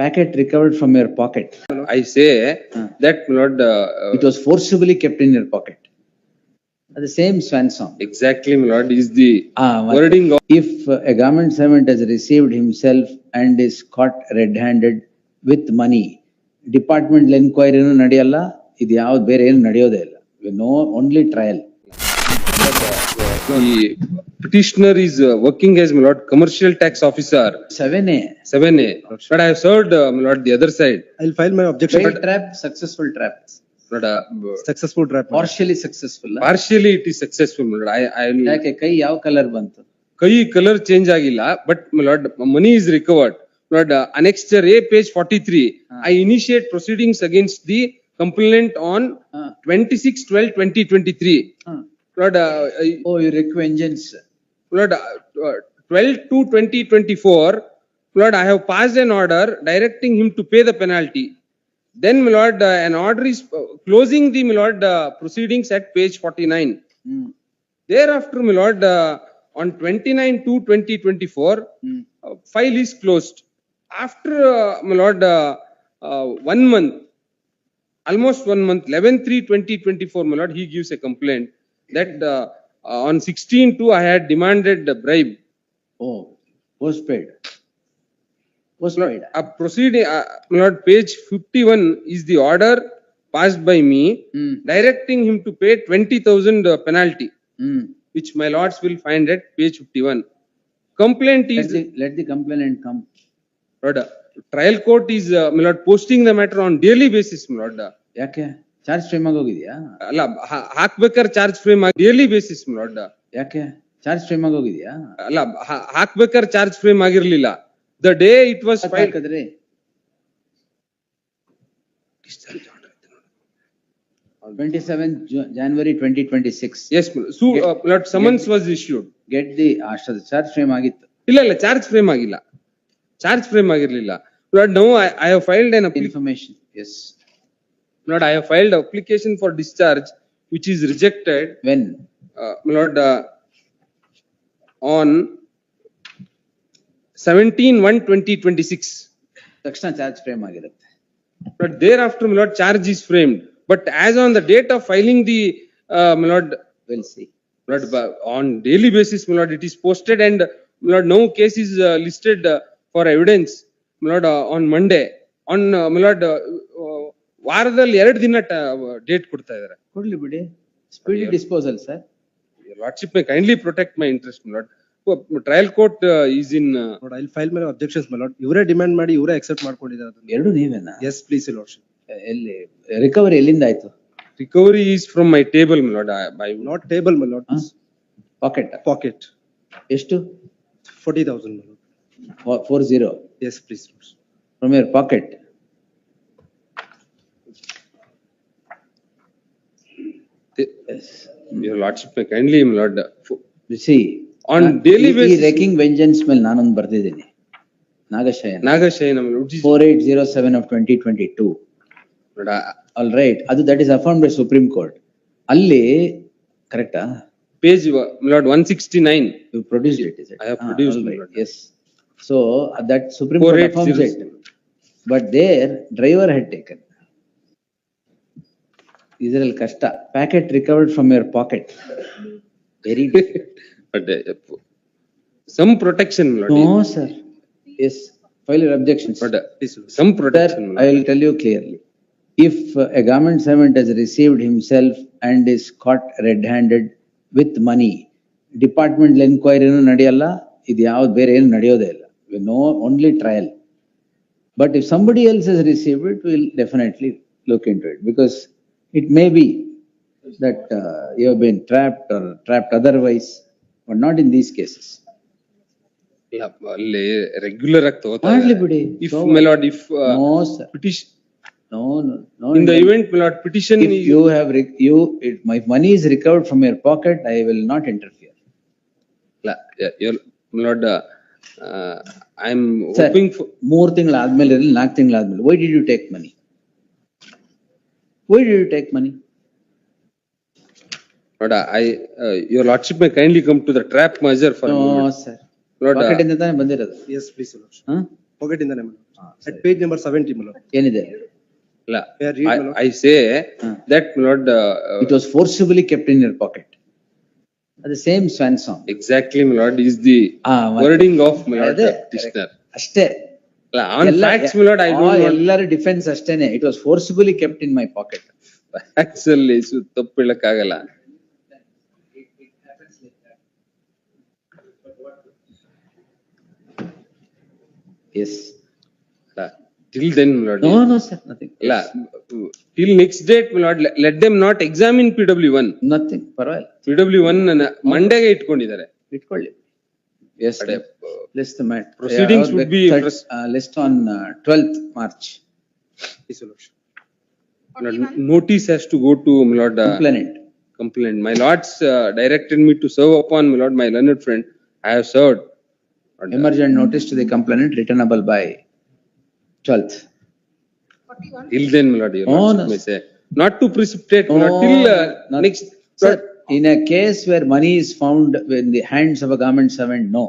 packet recovered from your pocket. I say that, my lord, It was forcibly kept in your pocket. The same swan song. exactly, my lord, is the ಮತ್ತೆ wording of if a government servant has received himself and is caught red-handed with money, departmental enquiry ನಡೆಯಲ್ಲ, ಇದು ಯಾವ್ದು ಬೇರೆ ಏನು ನಡೆಯೋದೇ ಇಲ್ಲ. No, only trial. the petitioner is working as, my lord, commercial tax officer 7A. 7A, but I have served, my lord, the other side. I'll file my objection. Failed trap, successful trap. But Successful trap. Partially successful. partially it is successful, my lord. I will ಯಾಕೆ ಕೈ ಯಾವ colour ಬಂತು? kai color change agilla, but my lord, money is recovered. Lord, annexure A, page 43. I initiate proceedings against the complainant on 26/12/2023. Lord, Oh, you wreak vengeance. Lord, 12/2/2024. Lord, I have passed an order directing him to pay the penalty. Then, my lord, an order is closing the, my lord, proceedings at page 49. Thereafter, my lord, on 29/2/2024, file is closed. After, my lord, 1 month, almost 1 month, 11/3/2024, my lord, he gives a complaint that on 16/2 I had demanded a bribe. Oh, postpaid. Postpaid. A proceeding, my lord, page 51 is the order passed by me directing him to pay 20,000 penalty, which my lords will find at page 51. Complaint is, Let the complainant come. Lord, trial court is, my lord, posting the matter on daily basis, my lord. ಯಾಕೆ charge frame ಆಗೋಗಿದ್ಯಾ? ಅಲ್ಲ ಹಾಕ್ಬೇಕಾದ್ರೆ charge frame daily basis, my lord. ಯಾಕೆ charge frame ಆಗೋಗಿದ್ಯಾ? ಅಲ್ಲ ಹಾಕ್ಬೇಕಾದ್ರೆ charge frame ಆಗಿರ್ಲಿಲ್ಲ. The day it was filed. ಹಾಕಿದ್ರಿ 27th January 2026. Yes, my lord. So, my lord, summons was issued. Get the ಅಷ್ಟದ ಚಾರ್ಜ್ ಫ್ರೇಮ್ ಆಗಿತ್ತು. ಇಲ್ಲ ಚಾರ್ಜ್ ಫ್ರೇಮ್ ಆಗಿಲ್ಲ, ಚಾರ್ಜ್ ಫ್ರೇಮ್ ಆಗಿರ್ಲಿಲ್ಲ. Lord, now I have filed an application. Information. Yes. Lord, I have filed application for discharge which is rejected. When? My lord, on 17/1/2026. ತಕ್ಷಣ charge frame ಆಗಿರುತ್ತೆ. But thereafter, my lord, charge is framed. But as on the date of filing the, my lord, We'll see. my lord, on daily basis, my lord, it is posted, and my lord, no case is listed for evidence, my lord, on Monday. On, my lord, ವಾರದಲ್ಲಿ 2 ದಿನ date ಕೊಡ್ತಾ ಇದ್ದಾರೆ. ಕೊಡ್ಲಿ ಬಿಡಿ. Speedy disposal sir. Your lordship may kindly protect my interest, my lord. Trial court is in. Lord, I'll file my objections, my lord. ಇವರೇ demand ಮಾಡಿ ಇವರೇ accept ಮಾಡ್ಕೊಂಡಿದ್ದಾರೆ ಅದನ್ನ. ಎರಡು ನೀವೇನಾ? Yes, please, your lordship. ಎಲ್ಲಿ ರಿಕವರಿ ಎಲ್ಲಿಂದ ಆಯ್ತು? Recovery is from my table, my lord. Not table, my lord. Pocket. Pocket. ಎಷ್ಟು? 40,000, my lord. 40. Yes, please, lord. From your pocket. Yes. Your lordship may kindly, my lord. You see, On daily ಈ basis. Raking vengeance ಮೇಲೆ ನಾನೊಂದು ಬರ್ತಿದ್ದೀನಿ. ನಾಗಶಯನ. Nagashayana, my lord. 4807 of 2022. Lord, All right. ಅದು that is affirmed by Supreme Court. ಅಲ್ಲಿ ಕರೆಕ್ಟಾ? page, my lord, 169. You produced it, is it? I have produced, all my right. lord. Yes. So that Supreme Court affirms it. 4807. But there driver had taken. Israel kashta. Packet recovered from your pocket. Very difficult. But some protection, my lord. No, sir. Yes. File your objections. But some protection, Sir, my I lord. will tell you clearly. If a government servant has received himself and is caught red-handed with money, departmental enquiry ನಡೆಯಲ್ಲ, ಇದು ಯಾವ್ದು ಬೇರೆ ಏನು ನಡೆಯೋದೇ ಇಲ್ಲ. We know only trial. But if somebody else has received it, we'll definitely look into it, because it may be that you have been trapped or trapped otherwise, but not in these cases. ಇಲ್ಲ, ಅಲ್ಲಿ regular ಆಗಿ ತಗೋತಾ ಮಾಡ್ಲಿ ಇದ್ದಾರೆ. ಬಿಡಿ. If, my lord, if No, sir. petition, No. in the event, my lord, petition If is. you have, my money is recovered from your pocket, I will not interfere. My lord, I'm Sir, hoping for. 3 ತಿಂಗಳಾದ್ಮೇಲೆ ಇರಲಿ, 4 ತಿಂಗಳಾದ್ಮೇಲೆ. Why did you take money? Why did you take money? Lord, your lordship may kindly come to the trap measure for a No, moment. sir. Lord, Pocket ಇಂದ ತಾನೇ ಬಂದಿರೋದು. Yes, please, your lordship. Huh? Pocket ಇಂದಾನೆ, my lord. At page number 70, my lord. ಏನಿದೆ? ಇಲ್ಲ, Yeah, read, my lord. I say Huh. that, my lord, It was forcibly kept in your pocket. The same swan song. exactly, my lord, is the ಮತ್ತೆ- wording of, my lord, ಅದೇ, petitioner. ಅಷ್ಟೇ. ಇಲ್ಲ, on facts, my lord, I don't want. ಎಲ್ಲರ defence ಅಷ್ಟೇನೆ. It was forcibly kept in my pocket. Facts ಅಲ್ಲಿ ತಪ್ಪು ಹೇಳಕ್ಕಾಗಲ್ಲ. Yes. ಇಲ್ಲ, till then, my lord. No, sir, nothing. ಇಲ್ಲ, till next date, my lord, let them not examine PW1. Nothing, ಪರವಾಗಿಲ್ಲ. PW1 ಮಂಡೆಗೆ ಇಟ್ಕೊಂಡಿದ್ದಾರೆ. ಇಟ್ಕೊಳ್ಳಿ. Yes, ಅದೇ, list the mat. Proceedings would be List on 12th March. Yes, your lordship. My lord, notice has to go to, my lord, Complainant. complaint. My lords directed me to serve upon, my lord, my learned friend. I have served. Emergent notice to the complainant returnable by 12th. Till then, my lord, your Oh, lordship no. may say, not to precipitate, my lord, till No, next. Sir, in a case where money is found in the hands of a government servant, no.